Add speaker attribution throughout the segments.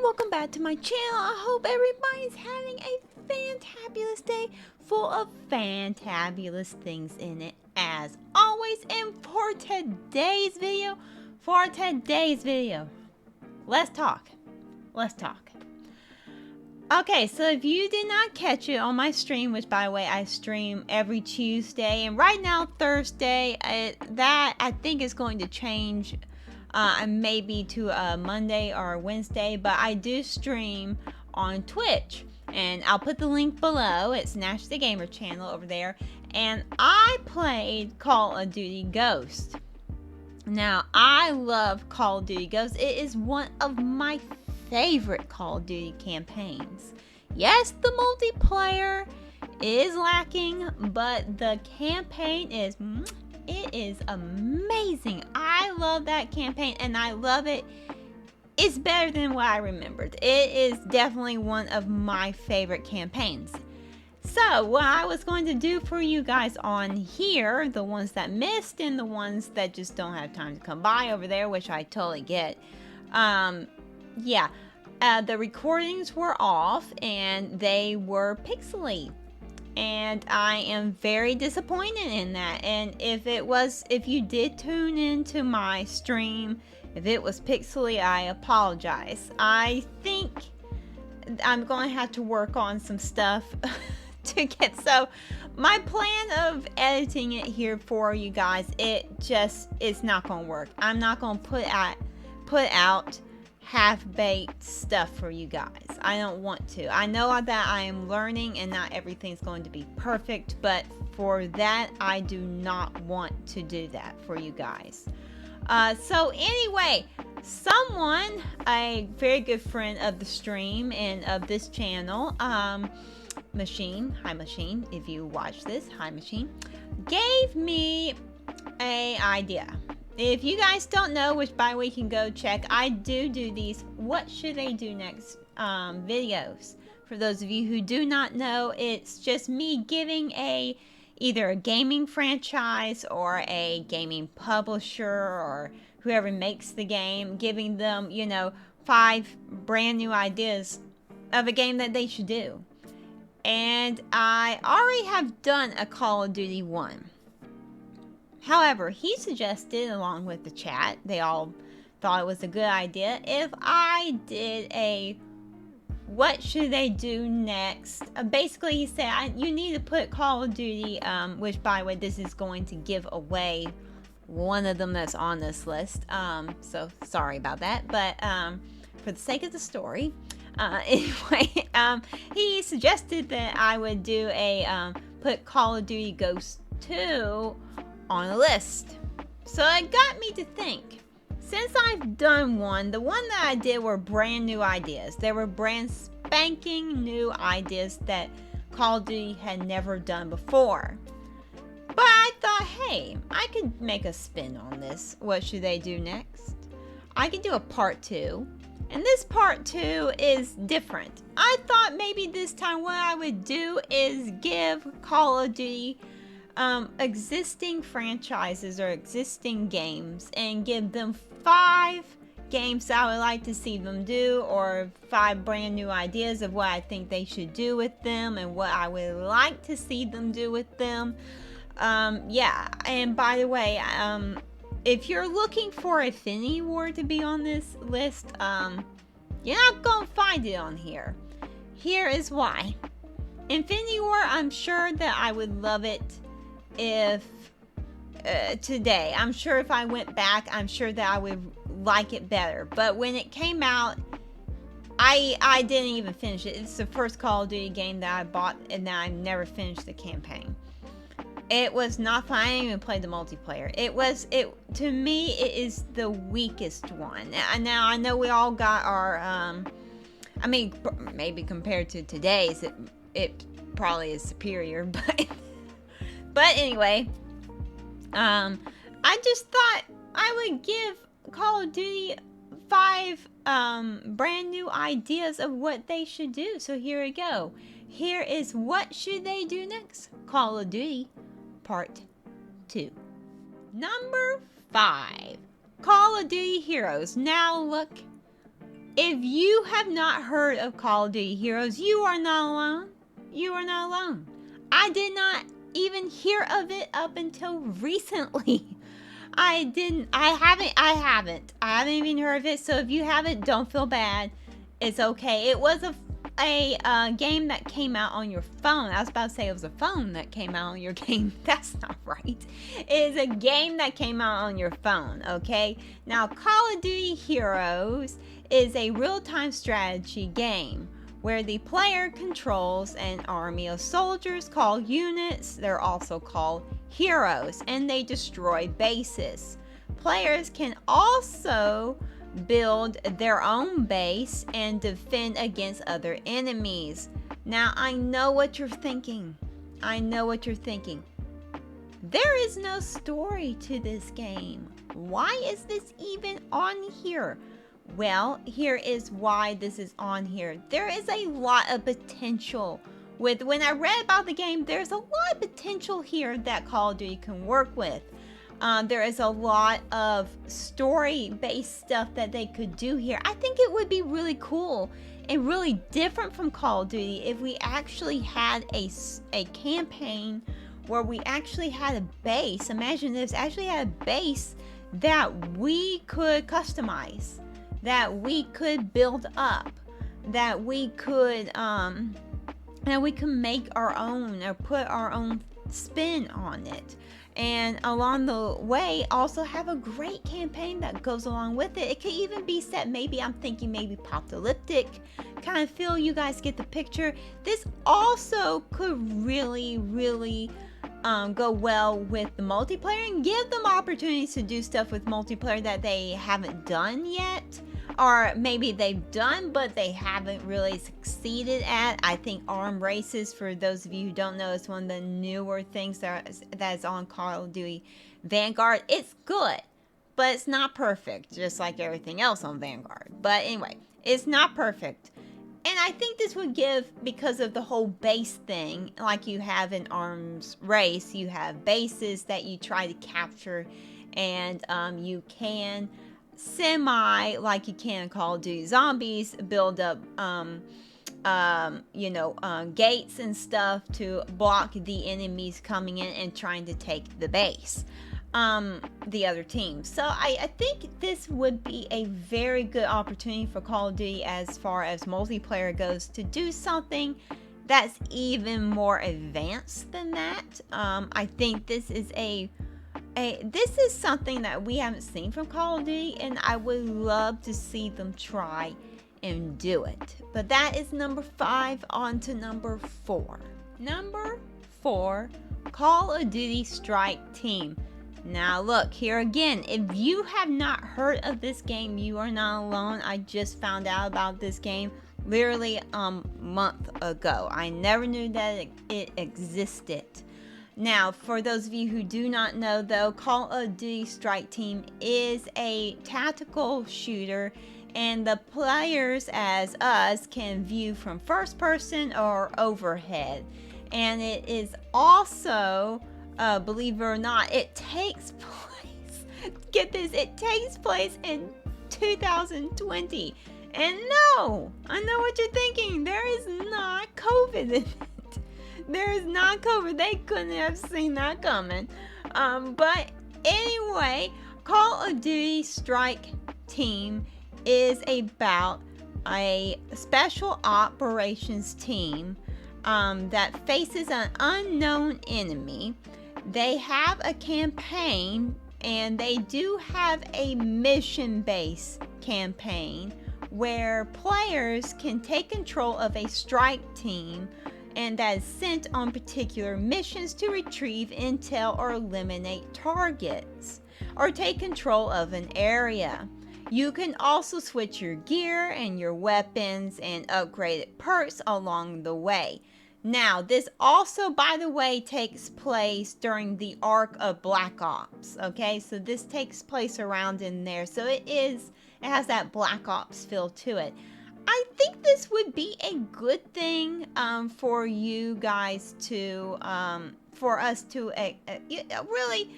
Speaker 1: welcome back to my channel. I hope everybody's having a fantabulous day full of fantabulous things in it as always. And for today's video, let's talk. Okay, so if you did not catch it on my stream, which by the way I stream every Tuesday, and right now Thursday, that I think is going to change maybe to a Monday or a Wednesday, but I do stream on Twitch, and I'll put the link below. It's Nash the Gamer channel over there, and I played Call of Duty Ghost. Now, I love Call of Duty Ghost. It is one of my favorite Call of Duty campaigns. Yes, the multiplayer is lacking, but the campaign is amazing. I love that campaign, and I love it. It's better than what I remembered. It is definitely one of my favorite campaigns. So what I was going to do for you guys on here, the ones that missed and the ones that just don't have time to come by over there, which I totally get. The recordings were off and they were pixely. And I am very disappointed in that. And if you did tune into my stream, if it was pixely, I apologize. I think I'm going to have to work on some stuff to get, so my plan of editing it here for you guys, it's not going to work. I'm not going to put out half-baked stuff for you guys. I don't want to. I know that I am learning and not everything's going to be perfect, but for that I do not want to do that for you guys. So anyway, someone, a very good friend of the stream and of this channel, Machine, hi Machine, if you watch this, hi Machine, gave me an idea. If you guys don't know, which by the way you can go check, I do these what should they do next videos. For those of you who do not know, it's just me giving either a gaming franchise or a gaming publisher or whoever makes the game, giving them, 5 brand new ideas of a game that they should do. And I already have done a Call of Duty 1. However, he suggested, along with the chat, they all thought it was a good idea, if I did a what should they do next. Basically, he said, you need to put Call of Duty, which by the way, this is going to give away one of them that's on this list. So sorry about that. But for the sake of the story, anyway, he suggested that I would do put Call of Duty Ghost 2 on a list. So it got me to think, since I've done one, the one that I did were brand new ideas. They were brand spanking new ideas that Call of Duty had never done before. But I thought, hey, I could make a spin on this. What should they do next? I could do a part 2. And this part 2 is different. I thought maybe this time what I would do is give Call of Duty existing franchises or existing games and give them 5 games I would like to see them do, or 5 brand new ideas of what I think they should do with them and what I would like to see them do with them. And by the way, if you're looking for Infinity War to be on this list, you're not gonna find it on here. Here is why. Infinity War, I'm sure that I would love it if today. I'm sure if I went back, I'm sure that I would like it better. But when it came out, I didn't even finish it. It's the first Call of Duty game that I bought and that I never finished the campaign. It was not fun. I didn't even play the multiplayer. To me, it is the weakest one. Now I know we all got our, maybe compared to today's, it probably is superior, but anyway, I just thought I would give Call of Duty 5 brand new ideas of what they should do. So here we go. Here is what should they do next. Call of Duty Part 2. Number 5. Call of Duty Heroes. Now look If you have not heard of Call of Duty Heroes, you are not alone. You are not alone. I did not even hear of it up until recently. I haven't even heard of it. So if you haven't, don't feel bad. It's okay. It was a game that came out on your phone. I was about to say it was a phone that came out on your game. That's not right. It is a game that came out on your phone, okay? Now, Call of Duty Heroes is a real-time strategy game where the player controls an army of soldiers called units. They're also called heroes, and they destroy bases. Players can also build their own base and defend against other enemies. Now, I know what you're thinking. I know what you're thinking. There is no story to this game. Why is this even on here? Well, here is why this is on here. There is a lot of potential when I read about the game, there's a lot of potential here that Call of Duty can work with. There is a lot of story-based stuff that they could do here. I think it would be really cool and really different from Call of Duty if we actually had a campaign where we actually had a base. Imagine this, actually had a base that we could customize, that we could build up, that we could make our own or put our own spin on it. And along the way, also have a great campaign that goes along with it. It could even be set, maybe I'm thinking maybe apocalyptic kind of feel. You guys get the picture. This also could really, really go well with the multiplayer and give them opportunities to do stuff with multiplayer that they haven't done yet. Or maybe they've done, but they haven't really succeeded at. I think arm races, for those of you who don't know, is one of the newer things that is on Call of Duty Vanguard. It's good, but it's not perfect, just like everything else on Vanguard. But anyway, it's not perfect. And I think this would give, because of the whole base thing, like you have in arms race, you have bases that you try to capture, and you can like you can in Call of Duty Zombies, build up gates and stuff to block the enemies coming in and trying to take the base, the other team. So I think this would be a very good opportunity for Call of Duty as far as multiplayer goes, to do something that's even more advanced than that. I think this is this is something that we haven't seen from Call of Duty, and I would love to see them try and do it. But that is number 5. On to number 4. Number 4, Call of Duty Strike Team. Now look, here again, if you have not heard of this game, you are not alone. I just found out about this game literally a month ago. I never knew that it existed. Now, for those of you who do not know, though, Call of Duty Strike Team is a tactical shooter, and the players, as us, can view from first person or overhead. And it is also, believe it or not, it takes place, get this, it takes place in 2020. And no, I know what you're thinking, there is not COVID in it. There is not COVID. They couldn't have seen that coming. But anyway, Call of Duty Strike Team is about a special operations team that faces an unknown enemy. They have a campaign, and they do have a mission-based campaign where players can take control of a strike team, and that is sent on particular missions to retrieve intel or eliminate targets, or take control of an area. You can also switch your gear and your weapons and upgraded perks along the way. Now, this also, by the way, takes place during the arc of Black Ops, okay? So this takes place around in there. So it has that Black Ops feel to it. I think this would be a good thing for you guys to, for us to really,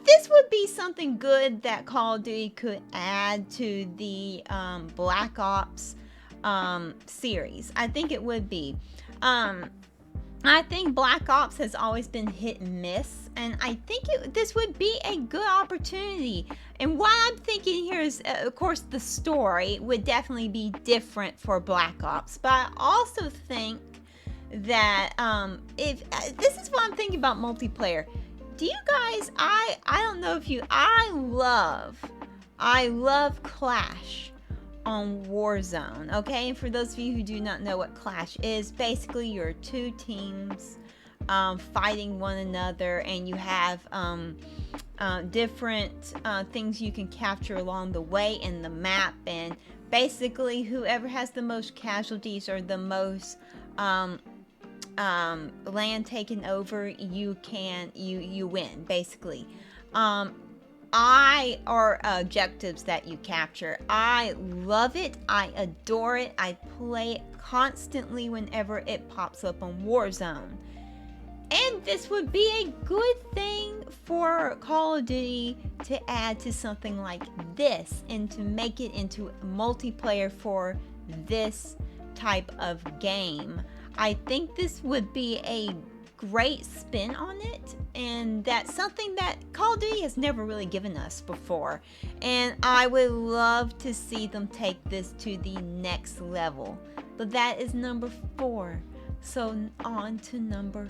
Speaker 1: this would be something good that Call of Duty could add to the Black Ops series. I think it would be. I think Black Ops has always been hit and miss, and I think this would be a good opportunity. And what I'm thinking here is, of course, the story would definitely be different for Black Ops, but I also think that if this is what I'm thinking about multiplayer. Do you guys? I don't know if you. I love Clash on Warzone, okay? And for those of you who do not know what Clash is, basically you're two teams fighting one another, and you have different things you can capture along the way in the map, and basically whoever has the most casualties or the most land taken over, you win, basically. Or objectives that you capture. I love it. I adore it. I play it constantly whenever it pops up on Warzone. And this would be a good thing for Call of Duty to add to something like this and to make it into multiplayer for this type of game. I think this would be a great spin on it, and that's something that Call of Duty has never really given us before, and I would love to see them take this to the next level. But that is number 4, so on to number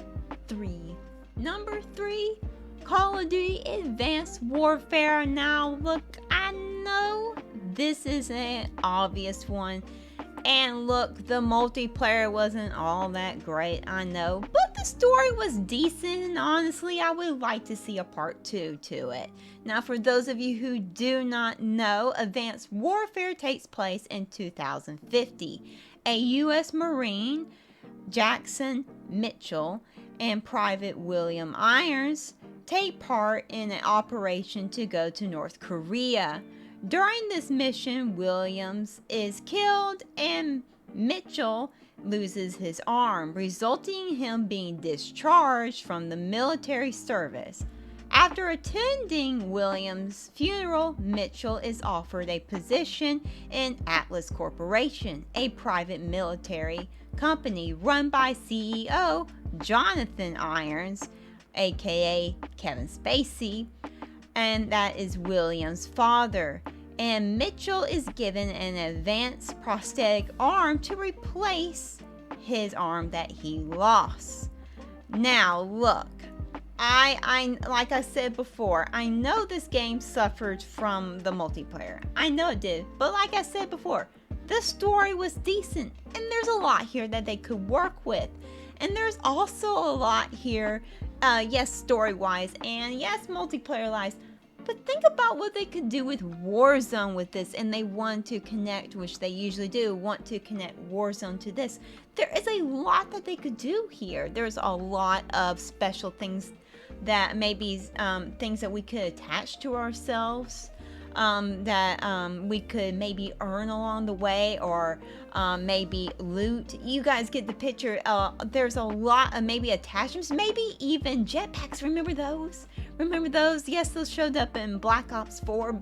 Speaker 1: 3. Number 3, Call of Duty Advanced Warfare. Now look, I know this is an obvious one, and look, the multiplayer wasn't all that great, I know, but the story was decent, and honestly, I would like to see a part 2 to it. Now, for those of you who do not know, Advanced Warfare takes place in 2050. A U.S. Marine, Jackson Mitchell, and Private William Irons take part in an operation to go to North Korea. During this mission, Williams is killed and Mitchell loses his arm, resulting in him being discharged from the military service. After attending Williams' funeral, Mitchell is offered a position in Atlas Corporation, a private military company run by CEO Jonathan Irons, aka Kevin Spacey, and that is Williams' father. And Mitchell is given an advanced prosthetic arm to replace his arm that he lost. Now, look, I like I said before, I know this game suffered from the multiplayer. I know it did, but like I said before, the story was decent, and there's a lot here that they could work with. And there's also a lot here, yes, story-wise, and yes, multiplayer-wise. But think about what they could do with Warzone with this, and they want to connect, which they usually do, want to connect Warzone to this. There is a lot that they could do here. There's a lot of special things that maybe things that we could attach to ourselves, that we could maybe earn along the way, or maybe loot. You guys get the picture. There's a lot of maybe attachments, maybe even jetpacks. Remember those? Remember those? Yes, those showed up in Black Ops 4,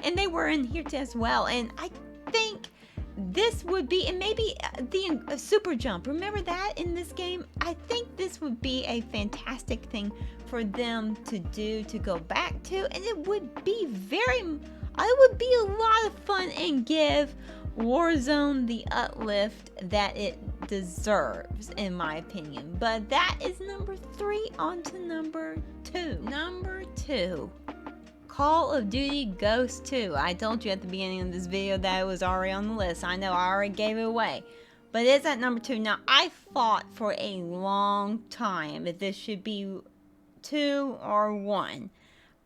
Speaker 1: and they were in here as well. And I think this would be, and maybe the super jump. Remember that in this game? I think this would be a fantastic thing for them to do, to go back to, and it would be it would be a lot of fun and give Warzone the uplift that it deserves, in my opinion. But that is number 3. On to number 2. Number 2, Call of Duty Ghost 2. I told you at the beginning of this video that it was already on the list. I know I already gave it away, but it's at number 2. Now, I fought for a long time if this should be 2 or 1.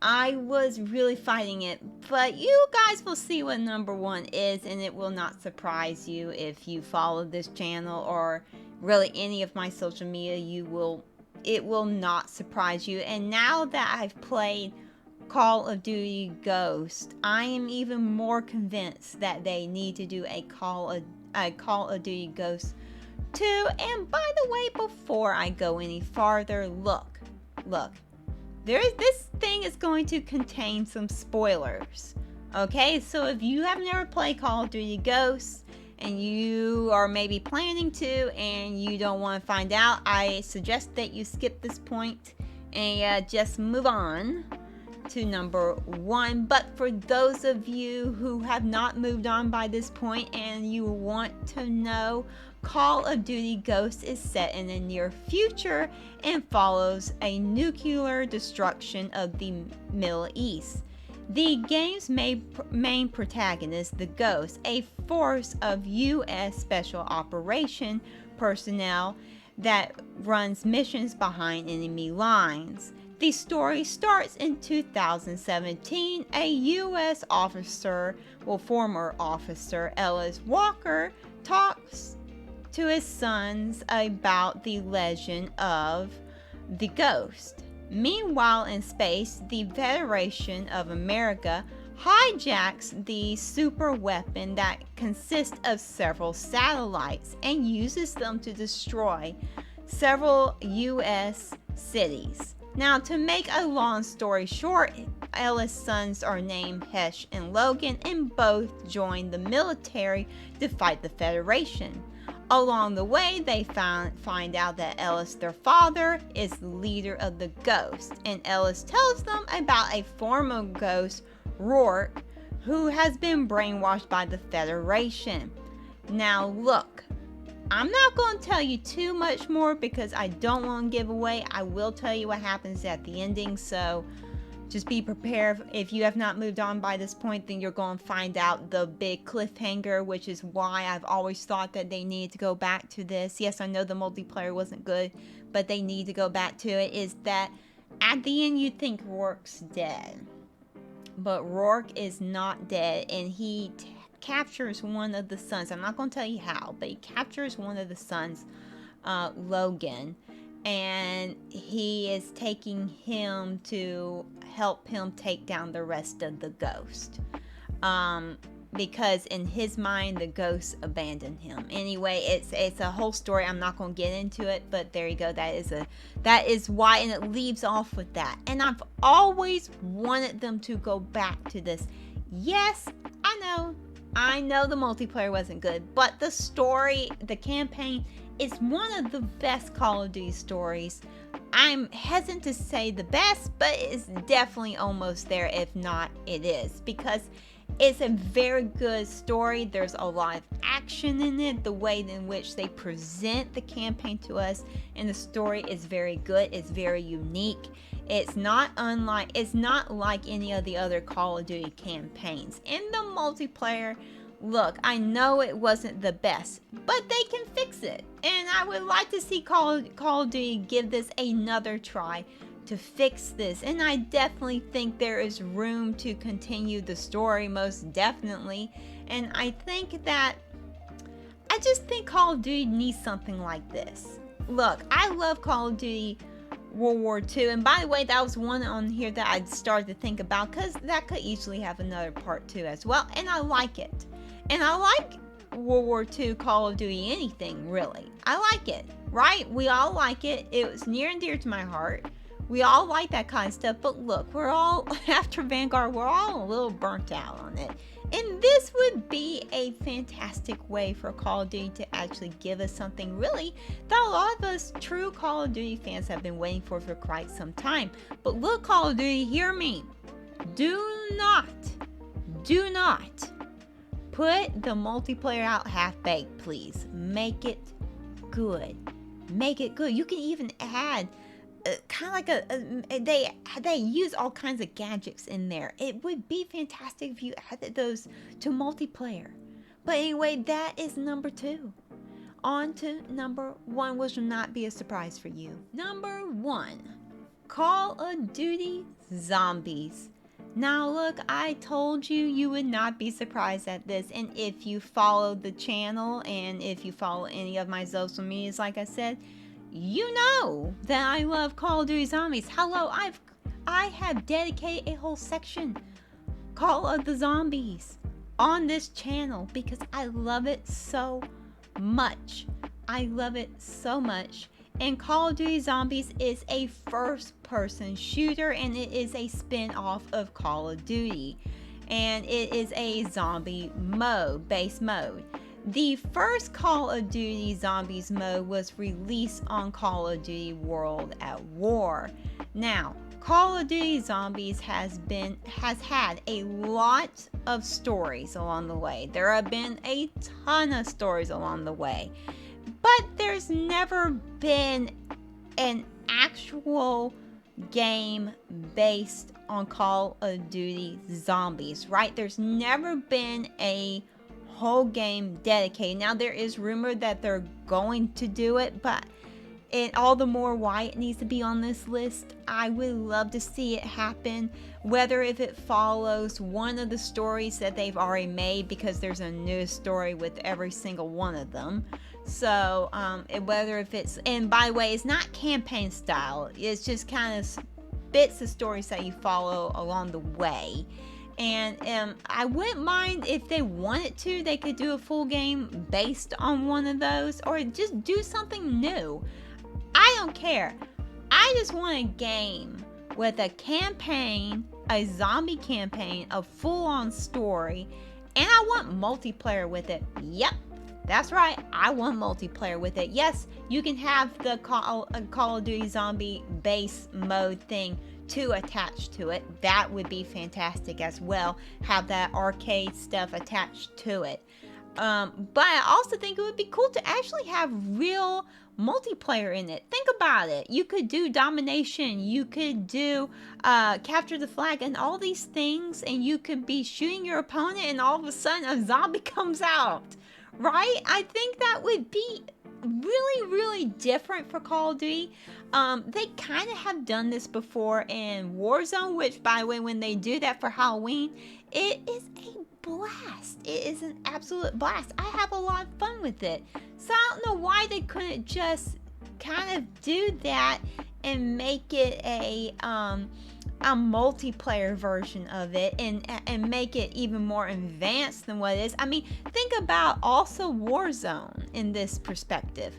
Speaker 1: I was really fighting it, but you guys will see what number 1 is, and it will not surprise you if you follow this channel or really any of my social media. It will not surprise you. And now that I've played Call of Duty Ghost, I am even more convinced that they need to do a Call of Duty Ghost 2. And by the way, before I go any farther, look. This thing is going to contain some spoilers. Okay, so if you have never played Call of Duty Ghosts and you are maybe planning to and you don't want to find out, I suggest that you skip this point and just move on to number 1. But for those of you who have not moved on by this point and you want to know, Call of Duty Ghosts is set in the near future and follows a nuclear destruction of the Middle East. The game's main protagonist, the Ghost, a force of U.S. Special Operation personnel that runs missions behind enemy lines. The story starts in 2017. A U.S. former officer, Ellis Walker, talks to his sons about the legend of the Ghost. Meanwhile, in space, the Federation of America hijacks the super weapon that consists of several satellites and uses them to destroy several U.S. cities. Now, to make a long story short, Ellis' sons are named Hesh and Logan, and both join the military to fight the Federation. Along the way, they find out that Ellis, their father, is the leader of the Ghost, and Ellis tells them about a former ghost, Rourke, who has been brainwashed by the Federation. Now look, I'm not going to tell you too much more because I don't want to give away. I will tell you what happens at the ending, so just be prepared. If you have not moved on by this point, then you're going to find out the big cliffhanger, which is why I've always thought that they need to go back to this. Yes, I know the multiplayer wasn't good, but they need to go back to it. Is that at the end you think Rourke's dead, but Rourke is not dead, and he captures one of the sons. I'm not going to tell you how, but he captures one of the sons, Logan, and he is taking him to help him take down the rest of the Ghost, because in his mind the Ghost abandoned him. Anyway, it's a whole story. I'm not going to get into it, but there you go. That is why, and it leaves off with that. And I've always wanted them to go back to this. Yes, I know the multiplayer wasn't good, but the story, the campaign, is one of the best Call of Duty stories. I'm hesitant to say the best, but it's definitely almost there. If not, it is, because it's a very good story. There's a lot of action in it, the way in which they present the campaign to us, and the story is very good. It's very unique. It's not like any of the other Call of Duty campaigns. In the multiplayer, look, I know it wasn't the best, but they can fix it. And I would like to see Call of Duty give this another try to fix this. And I definitely think there is room to continue the story, most definitely. And I just think Call of Duty needs something like this. Look, I love Call of Duty World War II, and by the way, that was one on here that I started to think about, because that could easily have another part 2 as well, and I like it. And I like World War II Call of Duty anything, really. I like it, right? We all like it. It was near and dear to my heart. We all like that kind of stuff, but look, we're all, after Vanguard, we're all a little burnt out on it. And this would be a fantastic way for Call of Duty to actually give us something really that a lot of us true Call of Duty fans have been waiting for quite some time. But look, Call of Duty, hear me. Do not put the multiplayer out half-baked, please. Make it good. Make it good. You can even add kind of like they use all kinds of gadgets in there. It would be fantastic if you added those to multiplayer. But anyway, that is number 2. On to number 1, which will not be a surprise for you. Number 1, Call of Duty Zombies. Now look, I told you would not be surprised at this, and if you follow the channel and if you follow any of my social medias, like I said, you know that I love Call of Duty Zombies. Hello, I have dedicated a whole section, Call of the Zombies, on this channel because I love it so much. I love it so much. And Call of Duty Zombies is a first-person shooter, and it is a spin-off of Call of Duty. And it is a zombie mode, base mode. The first Call of Duty Zombies mode was released on Call of Duty World at War. Now, Call of Duty Zombies has had a lot of stories along the way. There have been a ton of stories along the way. But there's never been an actual game based on Call of Duty Zombies, right? There's never been a whole game dedicated. Now, there is rumor that they're going to do it, but all the more why it needs to be on this list. I would love to see it happen, whether if it follows one of the stories that they've already made, because there's a new story with every single one of them. So whether if it's, and by the way, it's not campaign style, it's just kind of bits of stories that you follow along the way. And I wouldn't mind if they wanted to, they could do a full game based on one of those, or just do something new. I don't care. I just want a game with a campaign, a zombie campaign, a full-on story, and I want multiplayer with it. Yep, that's right. I want multiplayer with it. Yes, you can have the Call of Duty Zombie base mode thing to attach to it. That would be fantastic as well. Have that arcade stuff attached to it. But I also think it would be cool to actually have real multiplayer in it. Think about it. You could do domination, you could do capture the flag, and all these things, and you could be shooting your opponent, and all of a sudden a zombie comes out, right? I think that would be really different for Call of Duty. They kind of have done this before in Warzone, which, by the way, when they do that for Halloween, it is a blast. It is an absolute blast. I have a lot of fun with it. So I don't know why they couldn't just kind of do that and make it a multiplayer version of it, and make it even more advanced than what it is. I mean, think about also Warzone in this perspective.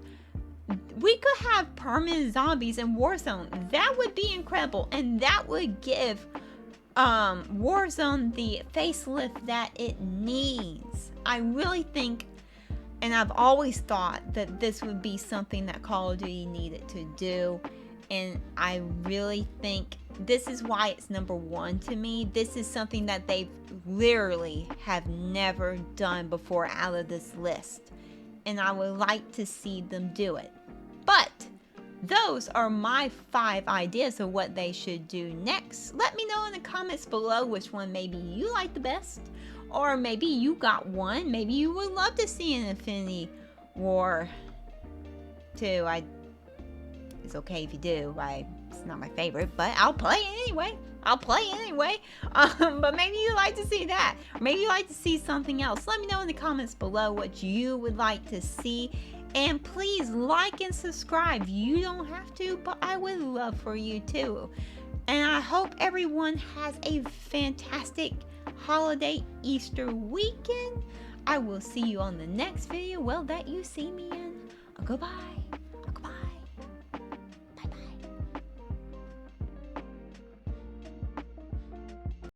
Speaker 1: We could have permanent zombies in Warzone. That would be incredible, and that would give Warzone the facelift that it needs. I really think, and I've always thought, that this would be something that Call of Duty needed to do, and I really think this is why it's number one to me. This is something that they literally have never done before out of this list, and I would like to see them do it. But those are my 5 ideas of what they should do next. Let me know in the comments below which one maybe you like the best, or maybe you got one. Maybe you would love to see an Infinity War 2. It's okay if you do. It's not my favorite, but I'll play it anyway. But maybe you'd like to see that. Or maybe you'd like to see something else. Let me know in the comments below what you would like to see. And please like and subscribe. You don't have to, but I would love for you to. And I hope everyone has a fantastic holiday Easter weekend. I will see you on the next video, well, that you see me in. Goodbye.